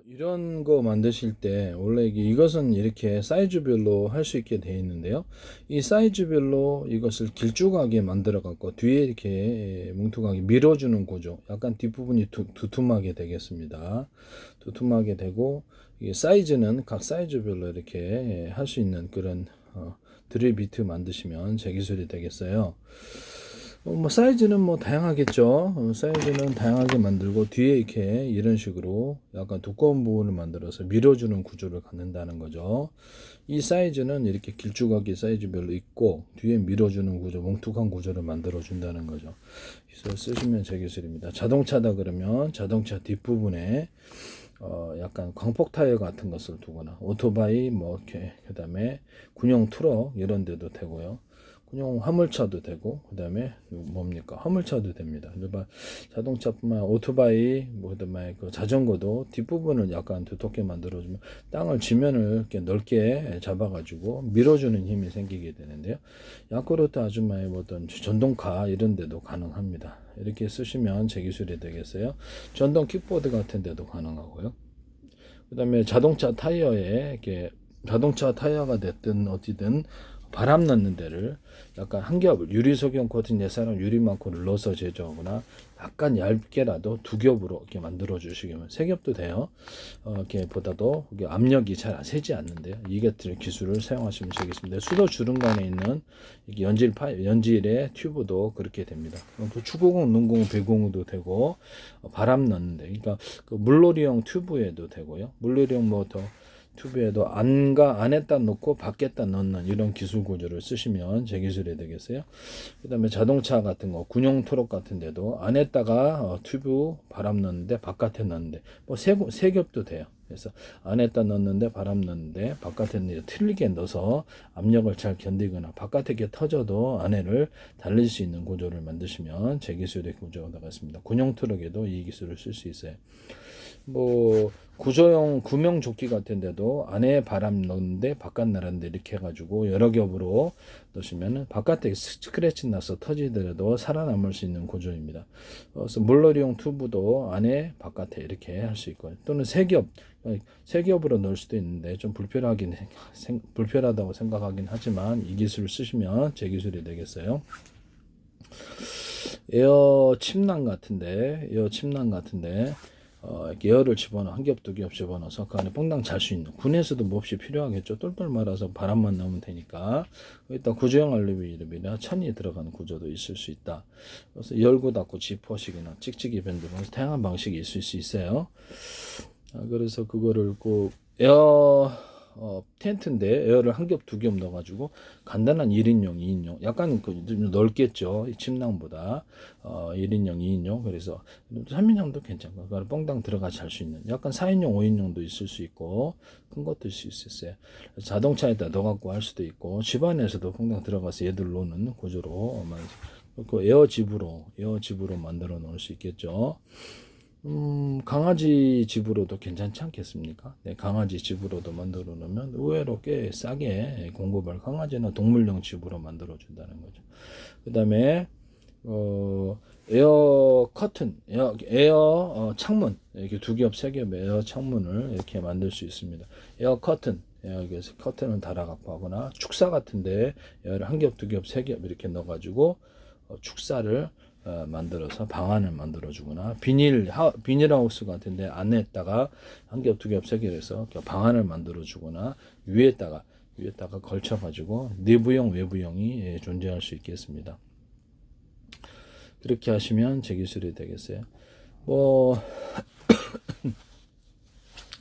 이런 거 만드실 때 원래 이것은 이렇게 사이즈별로 할 수 있게 되어 있는데요. 이 사이즈별로 이것을 길쭉하게 만들어 갖고 뒤에 이렇게 뭉툭하게 밀어주는 구조, 약간 뒷부분이 두툼하게 되겠습니다. 두툼하게 되고, 이 사이즈는 각 사이즈별로 이렇게 할 수 있는 그런 드릴 비트 만드시면 제 기술이 되겠어요. 뭐 사이즈는 뭐 다양하겠죠. 사이즈는 다양하게 만들고 뒤에 이렇게 이런 식으로 약간 두꺼운 부분을 만들어서 밀어주는 구조를 갖는다는 거죠. 이 사이즈는 이렇게 길쭉하게 사이즈별로 있고 뒤에 밀어주는 구조, 뭉툭한 구조를 만들어 준다는 거죠. 그래서 쓰시면 제 기술입니다. 자동차다 그러면 자동차 뒷부분에 약간 광폭 타이어 같은 것을 두거나 오토바이 뭐 이렇게 그다음에 군용 트럭 이런 데도 되고요. 그냥 화물차도 되고 그다음에 뭡니까 화물차도 됩니다. 그러니까 자동차뿐만 아니라 오토바이 뭐 그다음에 그 자전거도 뒷부분을 약간 두텁게 만들어주면 땅을 지면을 이렇게 넓게 잡아가지고 밀어주는 힘이 생기게 되는데요. 야쿠르트 아줌마의 어떤 전동카 이런 데도 가능합니다. 이렇게 쓰시면 제 기술이 되겠어요. 전동 킥보드 같은 데도 가능하고요. 그다음에 자동차 타이어에 이렇게 자동차 타이어가 됐든 어디든 바람 넣는 데를 약간 한 겹을 유리 소경 코팅 예사람 유리망코를 넣어서 제조하거나 약간 얇게라도 두 겹으로 이렇게 만들어 주시면 세 겹도 돼요. 이렇게 보다도 압력이 잘 새지 않는데요. 이 같은 기술을 사용하시면 되겠습니다. 수도 주름간에 있는 연질의 튜브도 그렇게 됩니다. 또 추구공, 눈공, 배공도 되고 바람 넣는데, 그러니까 그 물놀이용 튜브에도 되고요. 물놀이용 모터 튜브에도 안에다 놓고 밖에다 넣는 이런 기술 구조를 쓰시면 제 기술이 되겠어요. 그 다음에 자동차 같은 거 군용 트럭 같은 데도 안에다가 튜브 바람 넣는데 바깥에 넣는데 뭐 세 겹도 돼요. 그래서 안에다 넣는데 바람 넣는데 바깥에 틀리게 넣어서 압력을 잘 견디거나 바깥에 게 터져도 안에를 달릴 수 있는 구조를 만드시면 제 기술의 구조가 나갔습니다. 군용 트럭에도 이 기술을 쓸 수 있어요. 뭐 구조용 구명 조끼 같은 데도 안에 바람 넣는데 바깥 나라는데 이렇게 해가지고 여러 겹으로 넣으시면 바깥에 스크래치 나서 터지더라도 살아남을 수 있는 구조입니다. 그래서 물놀이용 튜브도 안에 바깥에 이렇게 할 수 있고요. 또는 세 겹으로 넣을 수도 있는데 좀 불편하다고 생각하긴 하지만 이 기술을 쓰시면 제 기술이 되겠어요. 에어 침낭 같은데 이렇게 에어를 집어넣어 한 겹 두 겹 집어넣어서 그 안에 퐁당 잘 수 있는 군에서도 몹시 필요하겠죠. 똘똘 말아서 바람만 넣으면 되니까. 일단 구조형 알루미늄이나 천이 들어가는 구조도 있을 수 있다. 그래서 열고 닫고 지퍼식이나 찍찍이 밴드 등 다양한 방식이 있을 수 있어요. 그래서 그거를 꼭 텐트인데 에어를 한 겹 두 겹 넣어가지고 간단한 1인용, 2인용 약간 좀 넓겠죠. 이 침낭보다 1인용, 2인용 그래서 3인용도 괜찮고 그걸 뻥당 들어가 잘 수 있는 약간 4인용, 5인용도 있을 수 있고 큰 것도 있을 수 있어요. 자동차에다 넣어갖고 할 수도 있고 집안에서도 뻥당 들어가서 얘들 놓는 구조로 그 에어집으로 만들어 놓을 수 있겠죠. 강아지 집으로도 괜찮지 않겠습니까? 네, 강아지 집으로도 만들어 놓으면 의외로 꽤 싸게 공급을 강아지나 동물용 집으로 만들어 준다는 거죠. 그 다음에 에어 커튼, 창문 이렇게 두 겹, 세 겹 에어 창문을 이렇게 만들 수 있습니다. 에어 커튼 여기서 커튼을 달아갖고 하거나 축사 같은데 에어를 한 겹, 두 겹, 세 겹 이렇게 넣어가지고 축사를 만들어서 방안을 만들어 주거나 비닐하우스 같은데 안에다가 한 겹, 두 겹, 세 겹 해서 방안을 만들어 주거나 위에다가 걸쳐 가지고 내부형, 외부형이 존재할 수 있겠습니다. 그렇게 하시면 제 기술이 되겠어요. 뭐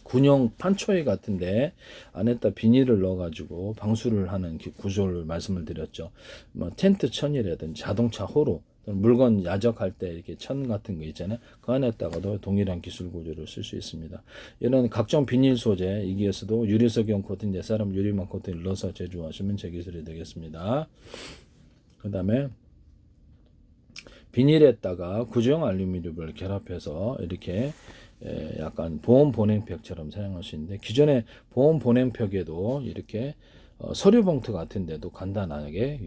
군용 판초이 같은데 안에다 비닐을 넣어가지고 방수를 하는 구조를 말씀을 드렸죠. 뭐 텐트 천이라든지 자동차 호로 물건 야적할 때 이렇게 천 같은 거 있잖아요. 그 안에다가도 동일한 기술 구조를 쓸 수 있습니다. 이런 각종 비닐 소재 이기에서도 유리석용 코팅, 예사람 유리망 코팅을 넣어서 제조하시면 제 기술이 되겠습니다. 그 다음에 비닐에다가 구조형 알루미늄을 결합해서 이렇게 약간 보온 보냉팩처럼 사용할 수 있는데 기존의 보온 보냉팩에도 이렇게 서류 봉투 같은 데도 간단하게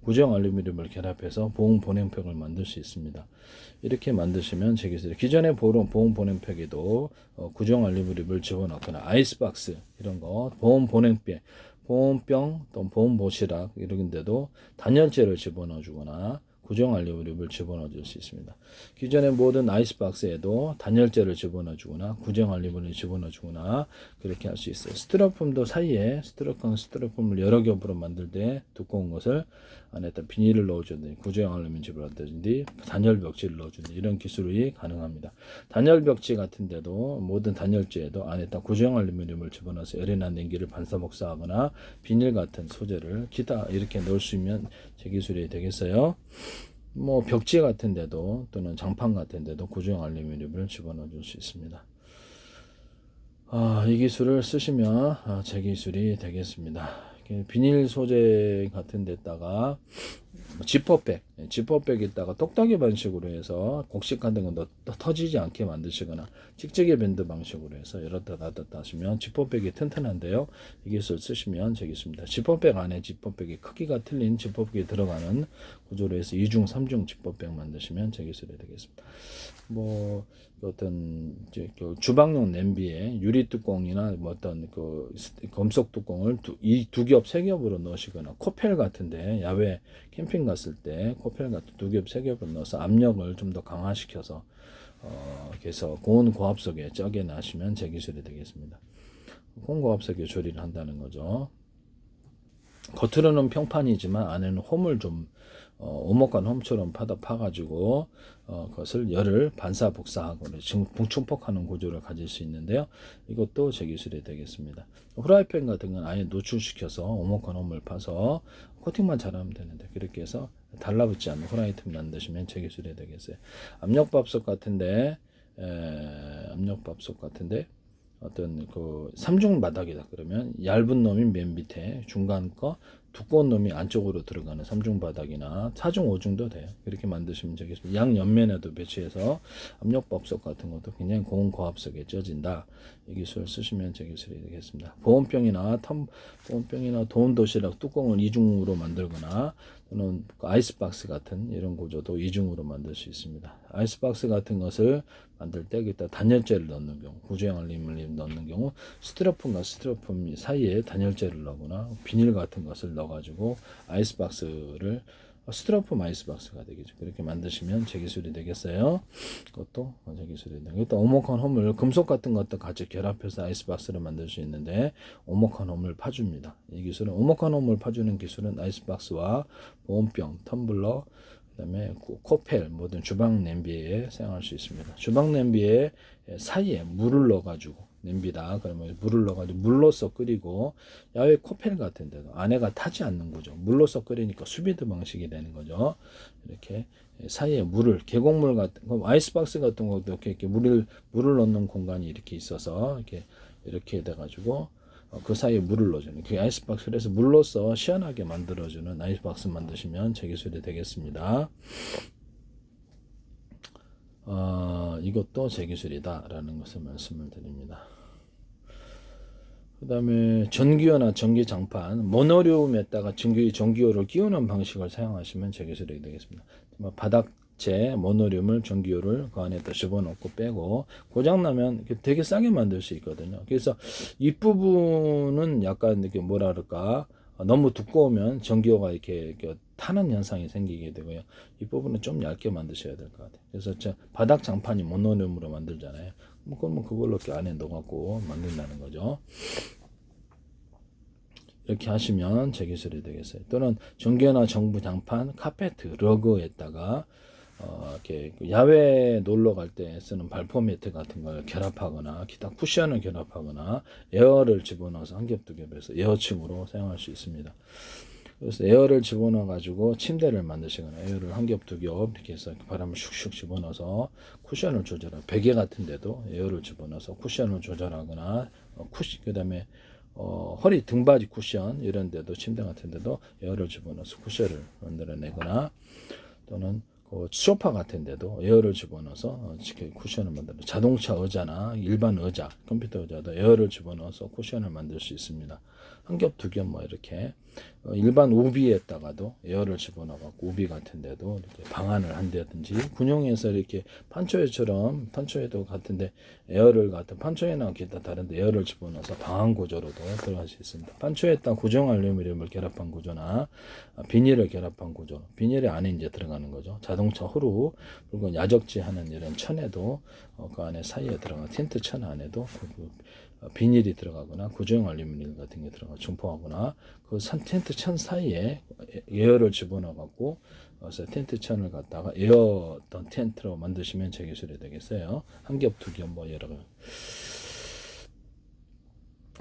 구정 알루미늄을 결합해서 보온 보냉팩을 만들 수 있습니다. 이렇게 만드시면 되겠어요. 기존의 보온 보냉팩에도 구정 알루미늄을 집어넣거나 아이스박스 이런 거 보온 보냉팩 보온병 또 보온 보시락 이런 데도 단열재를 집어넣어 주거나 구정 알루미늄을 집어넣어 줄 수 있습니다. 기존의 모든 아이스박스에도 단열재를 집어넣어 주거나 구정 알루미늄을 집어넣어 주거나 그렇게 할 수 있어요. 스티로폼도 사이에 스티로폼을 여러 겹으로 만들 때 두꺼운 것을 안에다 비닐을 넣어주든지 구정 알루미늄 집어넣든지 단열 벽지를 넣어주든지 이런 기술이 가능합니다. 단열 벽지 같은 데도 모든 단열재에도 안에다 구정 알루미늄을 집어넣어서 열이나 냉기를 반사 복사하거나 비닐 같은 소재를 기타 이렇게 넣을 수 있으면 제 기술이 되겠어요. 뭐 벽지 같은 데도 또는 장판 같은 데도 구정 알루미늄을 집어넣어 줄 수 있습니다. 이 기술을 쓰시면 제 기술이 되겠습니다. 비닐 소재 같은 데다가 지퍼백에다가 똑딱이 방식으로 해서 곡식 같은 거 터지지 않게 만드시거나 찍찍이 밴드 방식으로 해서 열었다 닫았다 하시면 지퍼백이 튼튼한데요. 이 기술 쓰시면 되겠습니다. 지퍼백 안에 지퍼백이 크기가 틀린 지퍼백이 들어가는 구조로 해서 2중, 3중 지퍼백 만드시면 제 기술이 되겠습니다. 뭐 어떤 주방용 냄비에 유리 뚜껑이나 뭐 어떤 그 금속 뚜껑을 두 겹, 세 겹으로 넣으시거나 코펠 같은데 야외 캠핑 갔을 때 코펠 같은 두 겹, 세 겹을 넣어서 압력을 좀 더 강화시켜서 그래서 고온 고압석에 쪄게 놔시면 제 기술이 되겠습니다. 고온고압석에 조리를 한다는 거죠. 겉으로는 평판이지만 안에는 홈을 좀 오목한 홈처럼 파가지고 그것을 열을 반사 복사하고 충폭하는 구조를 가질 수 있는데요. 이것도 제 기술이 되겠습니다. 후라이팬 같은 건 아예 노출시켜서 오목한 홈을 파서 코팅만 잘하면 되는데 그렇게 해서 달라붙지 않는 후라이팬 만드시면 제 기술이 되겠어요. 압력밥솥 같은데 어떤 그 3중 바닥이다 그러면 얇은 놈이 맨 밑에 중간 거 두꺼운 놈이 안쪽으로 들어가는 3중 바닥이나 4중 5중도 돼요. 그렇게 만드시면 되겠습니다. 양 옆면에도 배치해서 압력밥솥 같은 것도 굉장히 고온 고압석에 쪄진다. 이 기술 쓰시면 제 기술이 되겠습니다. 보온병이나 보온 도시락 뚜껑을 2중으로 만들거나 또는 아이스박스 같은 이런 구조도 2중으로 만들 수 있습니다. 아이스박스 같은 것을 만들 때 여기다 단열재를 넣는 경우, 구조형 알루미늄을 넣는 경우 스티로폼과 스티로폼 사이에 단열재를 넣거나 비닐 같은 것을 넣어가지고 아이스박스를 스티로폼 아이스박스가 되겠죠. 그렇게 만드시면 제 기술이 되겠어요. 그것도 제 기술이 되고 또 오목한 홈을 금속 같은 것도 같이 결합해서 아이스박스를 만들 수 있는데 오목한 홈을 파줍니다. 이 기술은 오목한 홈을 파주는 기술은 아이스박스와 보온병, 텀블러 그다음에 코펠 모든 주방 냄비에 사용할 수 있습니다. 주방 냄비에 사이에 물을 넣어가지고 냄비다 그러면 물을 넣어가지고 물로써 끓이고 야외 코펠 같은 데도 안에가 타지 않는 거죠. 물로써 끓이니까 수비드 방식이 되는 거죠. 이렇게 사이에 물을 계곡물 같은 아이스박스 같은 것도 이렇게 물을 넣는 공간이 이렇게 있어서 이렇게 돼가지고 그 사이에 물을 넣어주는 그 아이스박스를 해서 물로써 시원하게 만들어주는 아이스박스 만드시면 제 기술이 되겠습니다. 이것도 제 기술이다라는 것을 말씀을 드립니다. 그 다음에 전기요나 전기장판 모노륨에다가 전기요를 끼우는 방식을 사용하시면 제 기술이 되겠습니다. 바닥재 모노륨을 전기요를 그 안에다 집어넣고 빼고 고장나면 되게 싸게 만들 수 있거든요. 그래서 이 부분은 약간 이렇게 뭐라 그럴까 너무 두꺼우면 전기요가 이렇게 타는 현상이 생기게 되고요. 이 부분은 좀 얇게 만드셔야 될 것 같아요. 그래서 바닥 장판이 모노륨으로 만들잖아요. 그러면 그걸로 이렇게 안에 넣어갖고 만든다는 거죠. 이렇게 하시면 제 기술이 되겠어요. 또는 전기요나 정부 장판, 카페트, 러그에다가 이렇게 야외 놀러 갈 때 쓰는 발포 매트 같은 걸 결합하거나 기타 쿠션을 결합하거나 에어를 집어넣어서 한 겹 두 겹에서 에어층으로 사용할 수 있습니다. 그래서 에어를 집어넣어 가지고 침대를 만드시거나 에어를 한 겹 두 겹 이렇게 해서 바람을 슉슉 집어넣어서 쿠션을 조절하고 베개 같은 데도 에어를 집어넣어서 쿠션을 조절하거나 그다음에 허리 등받이 쿠션 이런 데도 침대 같은 데도 에어를 집어넣어서 쿠션을 만들어내거나 또는 그 소파 같은 데도 에어를 집어넣어서 쿠션을 만들어, 자동차 의자나 일반 의자, 컴퓨터 의자도 에어를 집어넣어서 쿠션을 만들 수 있습니다. 한 겹, 두 겹 뭐 이렇게 일반 우비에다가도 에어를 집어넣어갖고 우비 같은 데도 이렇게 방안을 한다든지, 군용에서 이렇게 판초에처럼, 판초에도 같은데 에어를 같은 판초에나 기타 다른데 에어를 집어넣어서 방안 구조로도 들어갈 수 있습니다. 판초에다 구정 알루미늄을 결합한 구조나 비닐을 결합한 구조, 비닐이 안에 이제 들어가는 거죠. 자동차 후루 그리고 야적지 하는 이런 천에도 그 안에 사이에 들어가 텐트 천 안에도 비닐이 들어가거나 구조형 알루미늄 같은 게 들어가 중포하거나 그 텐트 천 사이에 에어를 집어넣어 갖고 그래서 텐트 천을 갖다가 에어 어떤 텐트로 만드시면 제 기술이 되겠어요. 한 겹, 두 겹 뭐 여러 가지.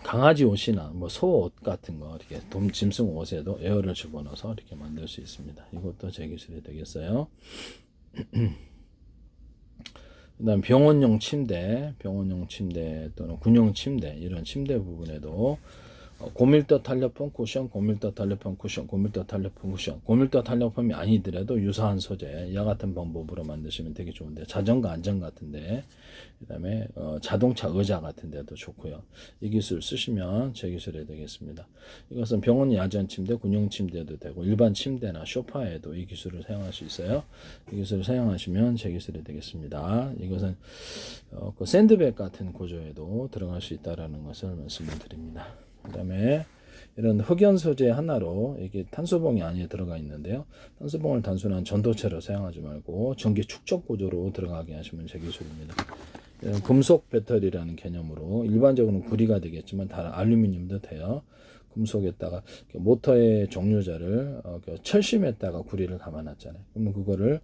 강아지 옷이나 뭐 소 옷 같은 거 이렇게 짐승 옷에도 에어를 집어넣어서 이렇게 만들 수 있습니다. 이것도 제 기술이 되겠어요. 그다음 병원용 침대 또는 군용 침대 이런 침대 부분에도 고밀도 탄력폼 쿠션, 고밀도 탄력폼 쿠션, 고밀도 탄력폼 쿠션, 고밀도 탄력폼이 아니더라도 유사한 소재, 이와 같은 방법으로 만드시면 되게 좋은데, 자전거 안전 같은데, 그다음에 자동차 의자 같은데도 좋고요. 이 기술 쓰시면 제 기술이 되겠습니다. 이것은 병원 야전 침대, 군용 침대도 되고 일반 침대나 소파에도 이 기술을 사용할 수 있어요. 이 기술을 사용하시면 제 기술이 되겠습니다. 이것은 그 샌드백 같은 구조에도 들어갈 수 있다라는 것을 말씀을 드립니다. 그 다음에 이런 흑연 소재 하나로 이게 탄소봉이 안에 들어가 있는데요. 탄소봉을 단순한 전도체로 사용하지 말고 전기 축적 구조로 들어가게 하시면 제 기술입니다. 금속 배터리라는 개념으로 일반적으로는 구리가 되겠지만 다른 알루미늄도 돼요. 금속에다가 모터의 종류자를 철심에다가 구리를 감아놨잖아요. 그러면 그거를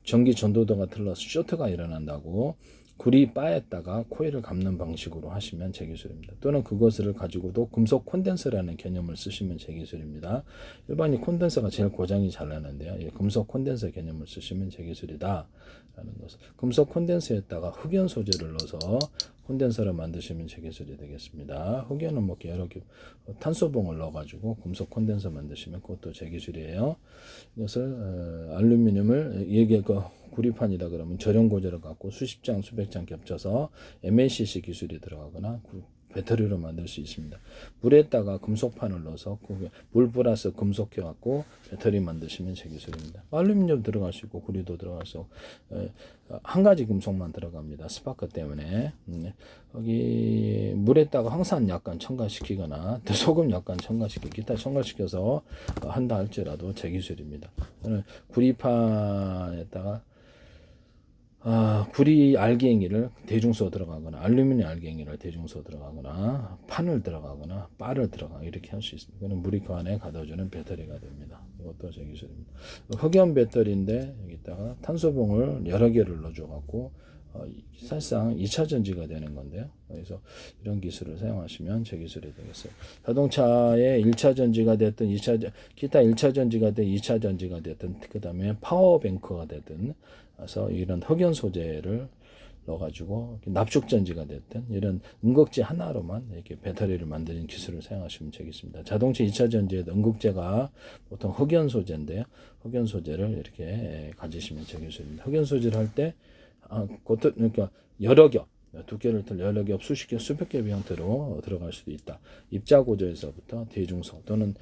전기 전도도가 틀려서 쇼트가 일어난다고 구리 바에다가 코일을 감는 방식으로 하시면 제 기술입니다. 또는 그것을 가지고도 금속 콘덴서라는 개념을 쓰시면 제 기술입니다. 일반인 콘덴서가 제일 고장이 잘 나는데요. 금속 콘덴서 개념을 쓰시면 제 기술이다 라는 것을. 금속 콘덴서에다가 흑연 소재를 넣어서 콘덴서를 만드시면 제 기술이 되겠습니다. 흑연은 뭐 여러 개 탄소봉을 넣어가지고 금속 콘덴서 만드시면 그것도 제 기술이에요. 이것을 알루미늄을 이게 구리판이다 그러면 저렴 고제를 갖고 수십 장, 수백 장 겹쳐서 MACC 기술이 들어가거나 배터리로 만들 수 있습니다. 물에다가 금속판을 넣어서 물 플러스 금속 해갖고 배터리 만드시면 제 기술입니다. 알루미늄 들어갈 수 있고 구리도 들어갈 수 있고 한 가지 금속만 들어갑니다. 스파크 때문에. 여기 물에다가 황산 약간 첨가시키거나 소금 약간 첨가시키고 기타 첨가시켜서 한다 할지라도 제 기술입니다. 저는 구리판에다가 구리 알갱이를 대중소 들어가거나 알루미늄 알갱이를 대중소 들어가거나 판을 들어가거나 바를 들어가 이렇게 할 수 있습니다. 그는 물이 그 안에 가둬주는 배터리가 됩니다. 이것도 제 기술입니다. 흑연 배터리인데 여기다가 탄소봉을 여러 개를 넣어줘 갖고 사실상 2차 전지가 되는 건데요. 그래서 이런 기술을 사용하시면 제 기술이 되겠어요. 자동차의 1차 전지가 됐든 기타 1차 전지가 됐든 2차 전지가 됐든 그 다음에 파워뱅크가 됐든 그래서 이런 흑연 소재를 넣어가지고 납축 전지가 됐든 이런 음극재 하나로만 이렇게 배터리를 만드는 기술을 사용하시면 되겠습니다. 자동차 2차 전지에도 음극재가 보통 흑연 소재인데요. 흑연 소재를 이렇게 가지시면 제 기술입니다. 흑연 소재를 할 때 그러니까 여러 겹, 두께를 틀 여러 겹, 수십 겹, 수백 겹의 형태로 들어갈 수도 있다. 입자 구조에서부터 대중소 또는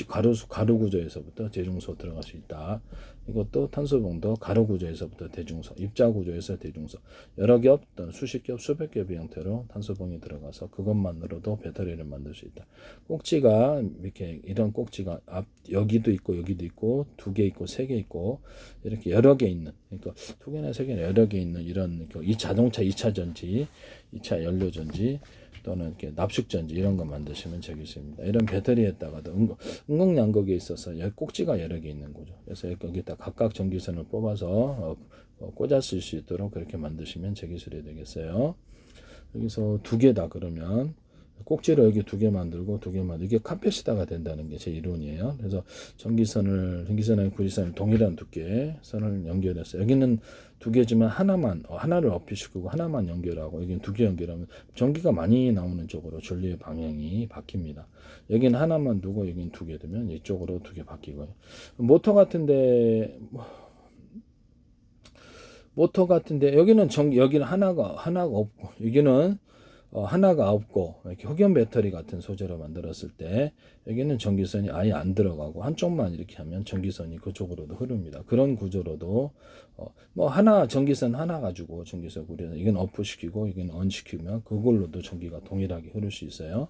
가루 구조에서부터 대중소 들어갈 수 있다. 이것도 탄소봉도 가루 구조에서부터 대중소, 입자 구조에서 대중소, 여러 겹 또는 수십 겹, 수백 겹의 형태로 탄소봉이 들어가서 그것만으로도 배터리를 만들 수 있다. 꼭지가 이렇게 이런 꼭지가 여기도 있고 두 개 있고 세 개 있고 이렇게 여러 개 있는, 그러니까 두 개나 세 개나 여러 개 있는 이런 이 자동차 2차 전지, 2차 연료 전지 또는 이렇게 납축 전지 이런 거 만드시면 되겠습니다. 이런 배터리에다가도 음극양극에 있어서 꼭지가 여러 개 있는 거죠. 그래서 여기다 각각 전기선을 뽑아서 꽂아 쓸 수 있도록 그렇게 만드시면 제 기술이 되겠어요. 여기서 두 개다 그러면 꼭지를 여기 2개 만들고 2개 만들고 이게 카페시다가 된다는 게 제 이론이에요. 그래서 전기선하고 구리선을 동일한 두께 선을 연결해서 여기는 2개지만 하나를 업히시키고 하나만 연결하고 여기는 2개 연결하면 전기가 많이 나오는 쪽으로 전류의 방향이 바뀝니다. 여기는 하나만 두고 여기는 2개 두면 이쪽으로 2개 바뀌고요. 모터 같은데 여기는 하나가 없고 여기는 하나가 없고 이렇게 흑연 배터리 같은 소재로 만들었을 때 여기는 전기선이 아예 안 들어가고 한쪽만 이렇게 하면 전기선이 그쪽으로도 흐릅니다. 그런 구조로도 전기선 하나 가지고 전기선 구리는 이건 오프 시키고 이건 on 시키면 그걸로도 전기가 동일하게 흐를 수 있어요.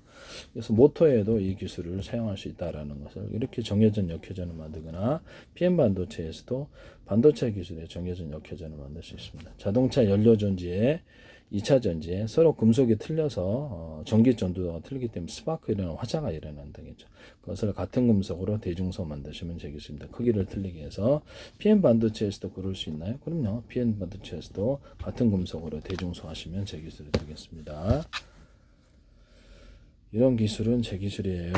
그래서 모터에도 이 기술을 사용할 수 있다라는 것을 이렇게 정회전 역회전을 만들거나 PM 반도체에서도 반도체 기술의 정회전 역회전을 만들 수 있습니다. 자동차 연료 전지에 2차 전지에 서로 금속이 틀려서 전기 전도가 틀리기 때문에 스파크 이라는 화자가 일어난다겠죠. 그것을 같은 금속으로 대중소 만드시면 되겠습니다. 크기를 틀리게 해서 PM 반도체에서도 그럴 수 있나요? 그럼요. PM 반도체에서도 같은 금속으로 대중소 하시면 제 기술이 되겠습니다. 이런 기술은 제 기술이에요.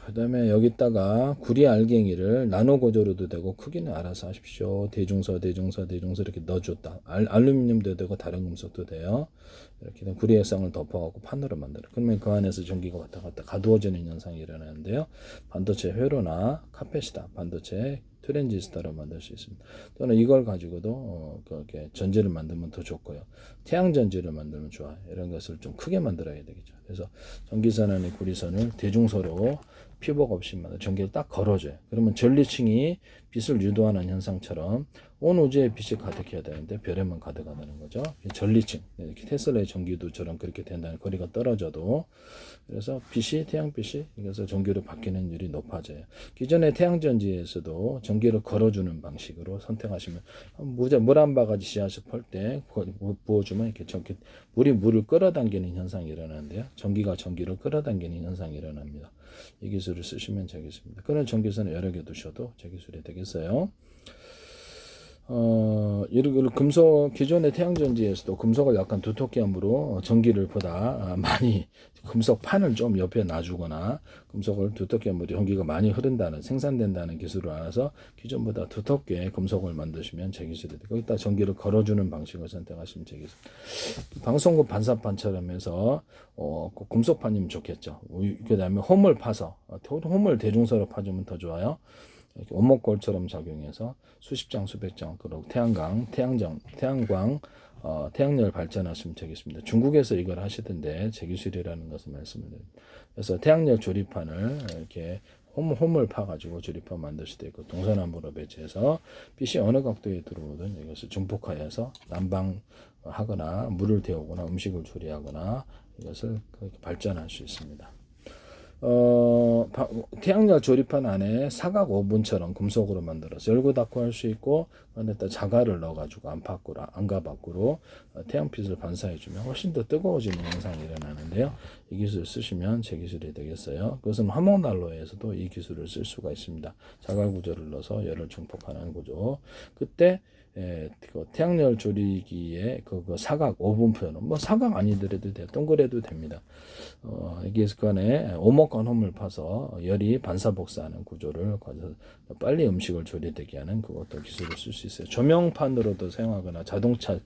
그 다음에 여기다가 구리 알갱이를 나노 구조로도 되고 크기는 알아서 하십시오. 대중서 이렇게 넣어줬다. 알루미늄도 되고 다른 금속도 돼요. 이렇게 구리의 성을 덮어갖고 판으로 만들어. 그러면 그 안에서 전기가 왔다 갔다 가두어지는 현상이 일어나는데요. 반도체 회로나 카페시타, 반도체 트랜지스터로 만들 수 있습니다. 또는 이걸 가지고도 그렇게 전지를 만들면 더 좋고요. 태양 전지를 만들면 좋아요. 이런 것을 좀 크게 만들어야 되겠죠. 그래서 전기선 안에 구리선을 대중소로 피복 없이 전기를 딱 걸어줘요. 그러면 전리층이 빛을 유도하는 현상처럼 온 우주에 빛이 가득해야 되는데 별에만 가득하다는 거죠. 전리층, 이렇게 테슬라의 전기도처럼 그렇게 된다는 거리가 떨어져도 그래서 태양빛이 이것을 전기로 바뀌는 율이 높아져요. 기존의 태양전지에서도 전기를 걸어주는 방식으로 선택하시면 물 한 바가지 씨앗을 펄 때 부어주면 이렇게 물이 물을 끌어당기는 현상이 일어나는데요. 전기가 전기를 끌어당기는 현상이 일어납니다. 이 기술을 쓰시면 되겠습니다. 그런 전기선을 여러 개 두셔도 제 기술이 되겠어요. 기존의 태양전지에서도 금속을 약간 두텁게 함으로 전기를 보다 많이 금속판을 좀 옆에 놔주거나 금속을 두텁게 함으로 전기가 많이 생산된다는 기술을 알아서 기존보다 두텁게 금속을 만드시면 제 기술이 되고 거기다 전기를 걸어주는 방식을 선택하시면 제 기술. 방송국 반사판처럼 해서 금속판이면 좋겠죠. 그 다음에 홈을 파서 홈을 대중소로 파주면 더 좋아요. 이렇게 원목골처럼 작용해서 수십 장, 수백 장, 그리고 태양열 발전하시면 되겠습니다. 중국에서 이걸 하시던데 제 기술이라는 것을 말씀을 드립니다. 그래서 태양열 조립판을 이렇게 홈을 파가지고 조립판 만들 수도 있고 동서남북으로 배치해서 빛이 어느 각도에 들어오든 이것을 중폭하여서 난방하거나 물을 데우거나 음식을 조리하거나 이것을 그렇게 발전할 수 있습니다. 태양열 조립판 안에 사각 오븐처럼 금속으로 만들어서 열고 닫고 할 수 있고 안에다 자갈을 넣어가지고 안가 밖으로 태양빛을 반사해주면 훨씬 더 뜨거워지는 현상이 일어나는데요. 이 기술을 쓰시면 제 기술이 되겠어요. 그것은 화목난로에서도 이 기술을 쓸 수가 있습니다. 자갈 구조를 넣어서 열을 증폭하는 구조. 그때 그 태양열 조리기에 그 사각 오븐표는 사각 아니더라도 돼요. 동그래도 됩니다. 이게 간에 오목간 홈을 파서 열이 반사복사하는 구조를 가져서 빨리 음식을 조리되게 하는 그것도 기술을 쓸 수 있어요. 조명판으로도 사용하거나 자동차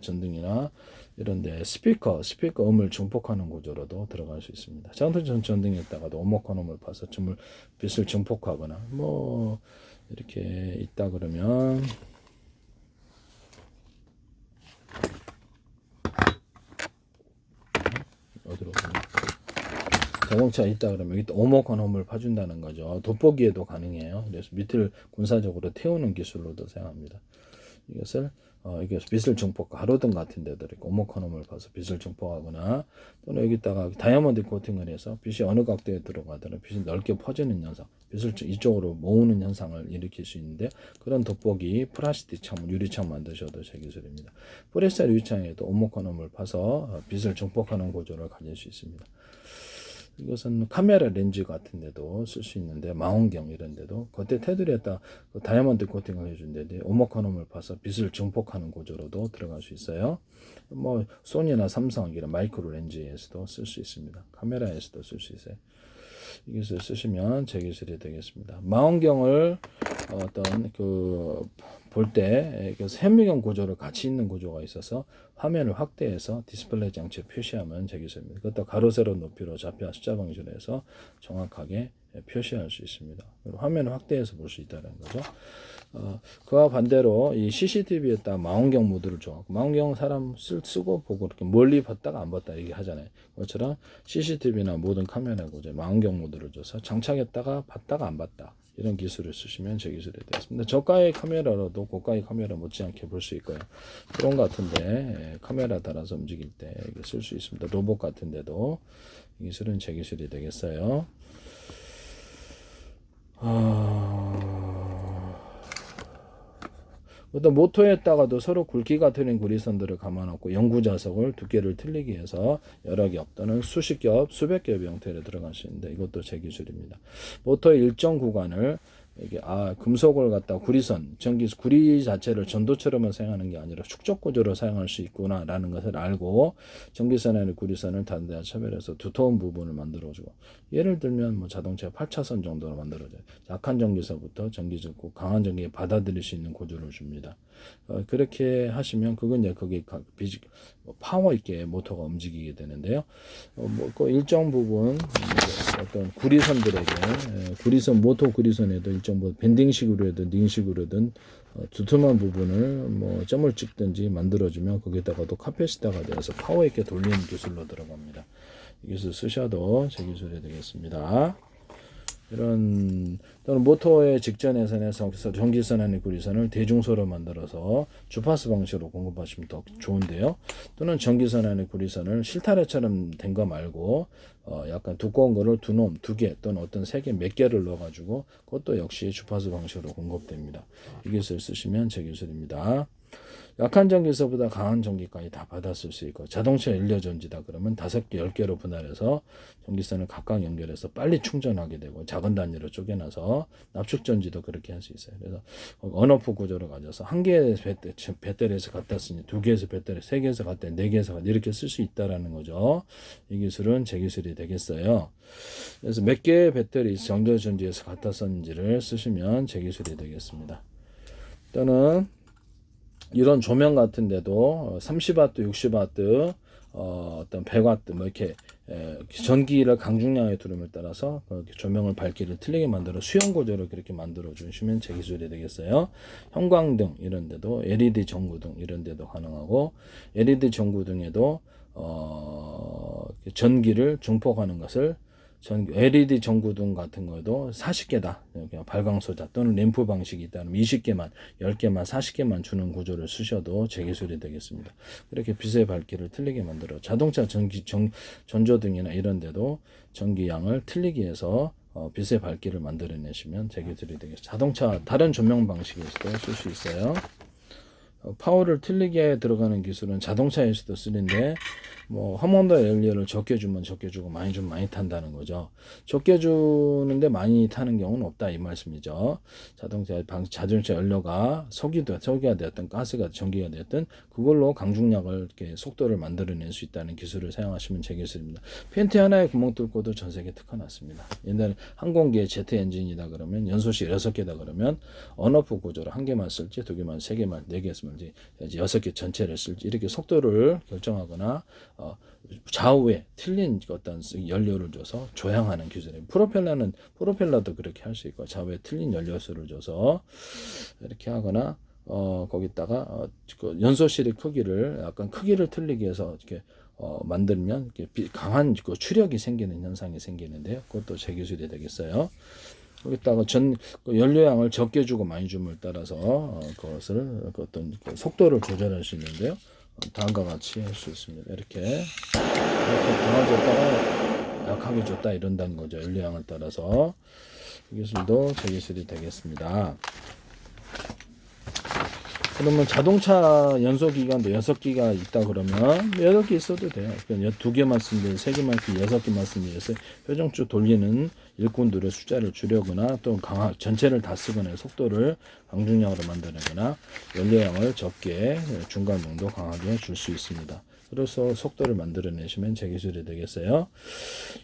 전등이나 이런데 스피커 음을 증폭하는 구조로도 들어갈 수 있습니다. 자동차 전등에다가도 오목간 홈을 파서 빛을 증폭하거나 이렇게 있다 그러면 어디로 가나? 자동차에 있다 그러면 여기 오목한 홈을 파준다는 거죠. 돋보기에도 가능해요. 그래서 밑을 군사적으로 태우는 기술로도 사용합니다. 이게 빛을 증폭, 가로등 같은 데도 이렇게 오목한 홈을 파서 빛을 증폭하거나 또는 여기다가 다이아몬드 코팅을 해서 빛이 어느 각도에 들어가더라도 빛이 넓게 퍼지는 현상, 빛을 이쪽으로 모으는 현상을 일으킬 수 있는데 그런 돋보기, 플라스틱 창문, 유리창 만드셔도 제 기술입니다. 포리스타일 유리창에도 오목한 홈을 파서 빛을 증폭하는 구조를 가질 수 있습니다. 이것은 카메라 렌즈 같은 데도 쓸 수 있는데, 망원경 이런 데도 겉에 테두리에다 다이아몬드 코팅을 해준데 오목한 홈을 파서 빛을 증폭하는 구조로도 들어갈 수 있어요. 뭐 소니나 삼성 이런 마이크로 렌즈에서도 쓸 수 있습니다. 카메라에서도 쓸 수 있어요. 이것을 쓰시면 제 기술이 되겠습니다. 망원경을 어떤 볼 때 현미경 구조를 같이 있는 구조가 있어서 화면을 확대해서 디스플레이 장치에 표시하면 제 기술입니다. 그것도 가로 세로 높이로 좌표 숫자 방식으로 해서 정확하게 표시할 수 있습니다. 화면을 확대해서 볼 수 있다는 거죠. 그와 반대로 이 CCTV에다 망원경 모드를 줘갖고, 망원경 사람 쓰고 보고 이렇게 멀리 봤다가 안 봤다 이렇게 하잖아요. 그것처럼 CCTV나 모든 카메라 구조에 망원경 모드를 줘서 장착했다가 봤다가 안 봤다, 이런 기술을 쓰시면 제 기술이 되겠습니다. 저가의 카메라로도 고가의 카메라 못지않게 볼 수 있고요. 드론 같은데 카메라 달아서 움직일 때 쓸 수 있습니다. 로봇 같은데도 이 기술은 제 기술이 되겠어요. 어떤 모터에다가도 서로 굵기가 틀린 구리선들을 감아놓고 영구 자석을 두께를 틀리게 해서 여러 겹 또는 수십 겹, 수백 겹의 형태로 들어갈 수 있는데, 이것도 제 기술입니다. 모터의 일정 구간을 이게 금속을 갖다 구리선, 구리 자체를 전도처럼만 사용하는 게 아니라 축적 구조로 사용할 수 있구나라는 것을 알고 전기선의 구리선을 다른 데와 차별해서 두터운 부분을 만들어주고, 예를 들면 뭐 자동차 8차선 정도로 만들어져요. 약한 전기서부터 전기적고 강한 전기에 받아들일 수 있는 구조를 줍니다. 그렇게 하시면 그건 이제 거기 파워 있게 모터가 움직이게 되는데요. 그 일정 부분 어떤 구리선들에게 모터 구리선에도 일정 부분 밴딩식으로 해든 닝식으로든 두툼한 부분을 뭐 점을 찍든지 만들어주면 거기다가도 카페시터가 되어서 파워 있게 돌리는 기술로 들어갑니다. 이 기술 쓰셔도 제 기술이 되겠습니다. 이런 또는 모터의 직전에선에서 전기선 안의 구리선을 대중소로 만들어서 주파수 방식으로 공급하시면 더 좋은데요. 또는 전기선 안의 구리선을 실타래처럼 된 거 말고 약간 두꺼운 거를 두 개 또는 어떤 세 개 몇 개를 넣어가지고 그것도 역시 주파수 방식으로 공급됩니다. 이 기술 쓰시면 제 기술입니다. 약한 전기서보다 강한 전기까지 다 받았을 수 있고, 자동차 연료전지다 그러면 5개, 10개로 분할해서 전기선을 각각 연결해서 빨리 충전하게 되고, 작은 단위로 쪼개놔서 납축전지도 그렇게 할 수 있어요. 그래서 언오프 구조를 가져서 한 개의 배터리에서 갖다 쓰니 2개에서 배터리, 3개에서 갖다 4개에서 이렇게 쓸 수 있다라는 거죠. 이 기술은 제 기술이 되겠어요. 그래서 몇 개의 배터리 전기전지에서 갖다 썼는지를 쓰시면 제 기술이 되겠습니다. 또는 이런 조명 같은데도 30W, 60W, 어떤 100W 뭐 이렇게 전기를 강중량에 두름에 따라서 조명을 밝기를 틀리게 만들어 수영 구조로 그렇게 만들어 주시면 제 기술이 되겠어요. 형광등 이런 데도, LED 전구등 이런 데도 가능하고, LED 전구등에도 전기를 증폭하는 것을 LED 전구등 같은 거도 40개다. 발광소자 또는 램프 방식이 있다면 20개만, 10개만, 40개만 주는 구조를 쓰셔도 제 기술이 되겠습니다. 그렇게 빛의 밝기를 틀리게 만들어 자동차 전조등이나 이런 데도 전기양을 틀리게 해서 빛의 밝기를 만들어내시면 제 기술이 되겠습니다. 자동차 다른 조명 방식에서도 쓸 수 있어요. 파워를 틀리게 들어가는 기술은 자동차에서도 쓰는데, 뭐 험원더 연료를 적게 주면 적게 주고 많이 주면 많이 탄다는 거죠. 적게 주는데 많이 타는 경우는 없다 이 말씀이죠. 자동차 연료가 석유가 되었든 가스가 전기가 되었든 그걸로 강중량을 이렇게 속도를 만들어낼 수 있다는 기술을 사용하시면 제 기술입니다. 팬티 하나에 구멍 뚫고도 전 세계 특허났습니다. 옛날에 항공기의 제트 엔진이다 그러면 연소실 6개다 그러면 언오프 구조로 1개만 쓸지 2개만 3개만 4개 쓸지 6개 전체를 쓸지 이렇게 속도를 결정하거나 좌우에 틀린 어떤 연료를 줘서 조향하는 기술입니다. 프로펠러도 그렇게 할 수 있고, 좌우에 틀린 연료수를 줘서 이렇게 하거나 거기다가 그 연소실의 크기를 약간 크기를 틀리게 해서 이렇게 만들면 이렇게 강한 추력이 생기는 현상이 생기는데요. 그것도 제 기술이 되겠어요. 거기다가 연료양을 적게 주고 많이 줌을 따라서 그것을 어떤 속도를 조절할 수 있는데요. 다음과 같이 할 수 있습니다. 이렇게 강하게 약하게 줬다 이런다는 거죠. 연료양을 따라서. 이 기술도 제 기술이 되겠습니다. 그러면 자동차 연소 기간도 6기가 있다 그러면 8개 있어도 돼요. 그냥 2개만 쓰면 돼요. 3개만 쓰면 6개만 쓰면 돼요. 회전축 돌리는 일꾼들의 숫자를 줄이거나 또 전체를 다 쓰거나 속도를 강중량으로 만들거나 연료량을 적게 중간 농도 강하게 줄 수 있습니다. 그래서 속도를 만들어내시면 제 기술이 되겠어요.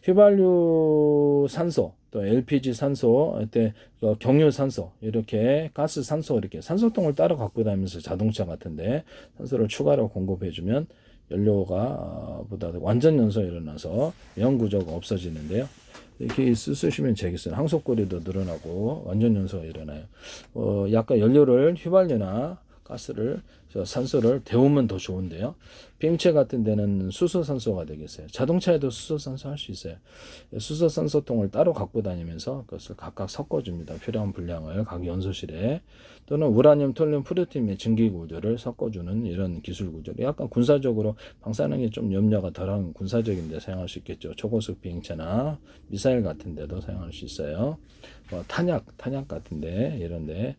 휘발유 산소, 또 LPG 산소, 그때 경유 산소, 이렇게 가스 산소 이렇게 산소통을 따로 갖고 다니면서 자동차 같은데 산소를 추가로 공급해주면 연료가 보다 완전 연소가 일어나서 면 구조가 없어지는데요. 이렇게 쓰시면 되겠어요. 항속거리도 늘어나고 완전 연소가 일어나요. 약간 연료를 휘발유나 가스를 산소를 데우면 더 좋은데요. 비행체 같은 데는 수소산소가 되겠어요. 자동차에도 수소산소 할 수 있어요. 수소산소통을 따로 갖고 다니면서 그것을 각각 섞어줍니다. 필요한 분량을 각 연소실에 또는 우라늄, 톨륨, 프루티늄의 증기 구조를 섞어주는 이런 기술 구조. 약간 군사적으로 방사능이 좀 염려가 덜한 군사적인 데 사용할 수 있겠죠. 초고속 비행체나 미사일 같은 데도 사용할 수 있어요. 탄약 같은데 이런데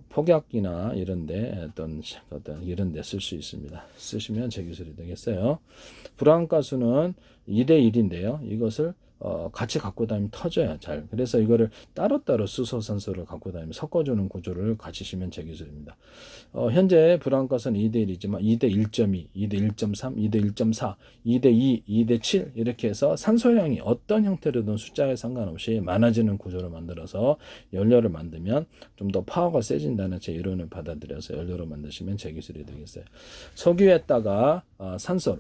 폭약기나 이런데 어떤 이런데 쓸 수 있습니다. 쓰시면 제 기술이 되겠어요. 불안가스는 2대1인데요. 이것을 같이 갖고 다니면 터져요. 잘. 그래서 이거를 따로따로 수소산소를 갖고 다니면 섞어주는 구조를 같이 시면 제 기술입니다. 현재 불안가스는 2대1이지만 2대1.2, 2대1.3, 2대1.4, 2대2, 2대7 이렇게 해서 산소량이 어떤 형태로든 숫자에 상관없이 많아지는 구조를 만들어서 연료를 만들면 좀 더 파워가 세진다는 제 이론을 받아들여서 연료로 만드시면 제 기술이 되겠어요. 석유에다가 산소,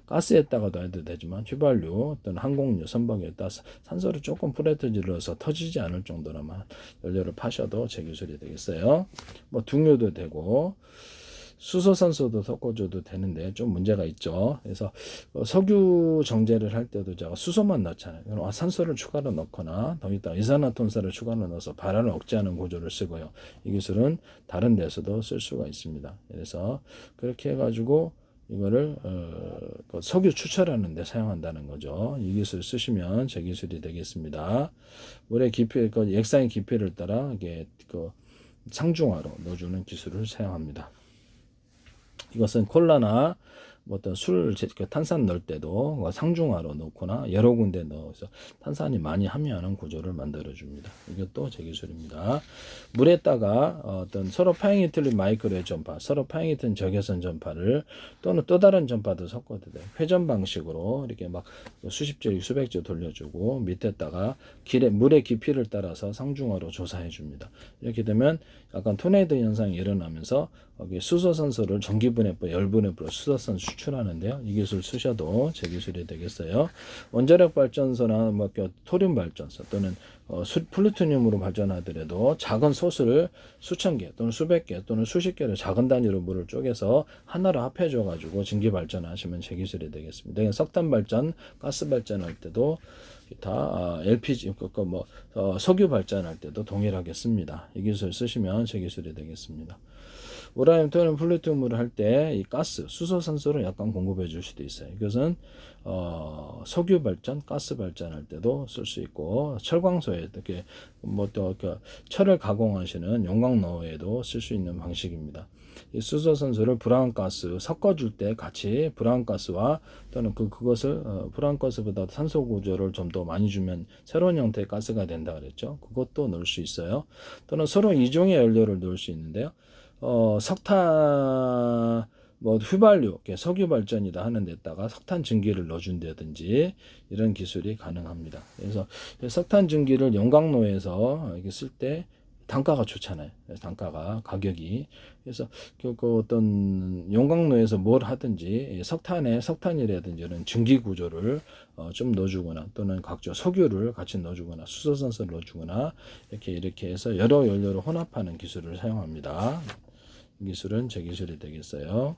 가스에다가도 해도 되지만 휘발유 또는 항공유, 선박에다 산소를 조금 프레트질러서 터지지 않을 정도로만 연료를 파셔도 제 기술이 되겠어요. 등유도 되고 수소산소도 섞어줘도 되는데 좀 문제가 있죠. 그래서 석유 정제를 할 때도 제가 수소만 넣잖아요. 그럼 산소를 추가로 넣거나 더 있다 이산화탄소를 추가로 넣어서 발화를 억제하는 구조를 쓰고요. 이 기술은 다른 데서도 쓸 수가 있습니다. 그래서 그렇게 해가지고 이거를 석유 추출하는 데 사용한다는 거죠. 이 기술 쓰시면 제 기술이 되겠습니다. 물의 깊이, 액상의 깊이를 따라 이게 상중하로 넣어주는 기술을 사용합니다. 이것은 콜라나 어떤 탄산 넣을 때도 상중하로 넣거나 여러 군데 넣어서 탄산이 많이 함유하는 구조를 만들어 줍니다. 이것도 제 기술입니다. 물에다가 어떤 서로 파행이 틀린 마이크로웨이브 전파, 서로 파행이 틀린 적외선 전파를 또는 또 다른 전파도 섞어도 돼요. 회전 방식으로 이렇게 막 수십 조, 수백 조 돌려주고 밑에다가 물의 깊이를 따라서 상중하로 조사해 줍니다. 이렇게 되면 약간 토네이도 현상이 일어나면서 여기 수소산소를 전기분해법, 열분해법으로 수소산소 추출하는데요. 이 기술 쓰셔도 제 기술이 되겠어요. 원자력 발전소나 토륨 발전소 또는 플루토늄으로 발전하더라도 작은 솥을 수천 개 또는 수백 개 또는 수십 개를 작은 단위로 물을 쪼개서 하나로 합해줘 가지고 증기 발전하시면 제 기술이 되겠습니다. 석탄 발전, 가스 발전할 때도 다 LPG, 석유 발전할 때도 동일하게 씁니다. 이 기술 쓰시면 제 기술이 되겠습니다. 우라늄, 토륨, 플루토늄을 할 때 이 가스, 수소산소를 약간 공급해 줄 수도 있어요. 이것은 석유 발전, 가스 발전할 때도 쓸 수 있고 철광소에 이렇게 철을 가공하시는 용광로에도 쓸 수 있는 방식입니다. 이 수소산소를 불안가스 섞어줄 때 같이 불안가스와 또는 그것을 불안가스보다 산소 구조를 좀 더 많이 주면 새로운 형태의 가스가 된다 그랬죠. 그것도 넣을 수 있어요. 또는 서로 이종의 연료를 넣을 수 있는데요. 석탄, 휘발유, 석유 발전이다 하는 데다가 석탄 증기를 넣어준다든지 이런 기술이 가능합니다. 그래서 석탄 증기를 용광로에서 쓸 때 단가가 좋잖아요. 단가가 가격이 그래서 어떤 용광로에서 뭘 하든지 석탄이라든지 이런 증기 구조를 좀 넣어주거나 또는 각종 석유를 같이 넣어주거나 수소산소를 넣어주거나 이렇게 해서 여러 연료를 혼합하는 기술을 사용합니다. 이 기술은 제 기술이 되겠어요.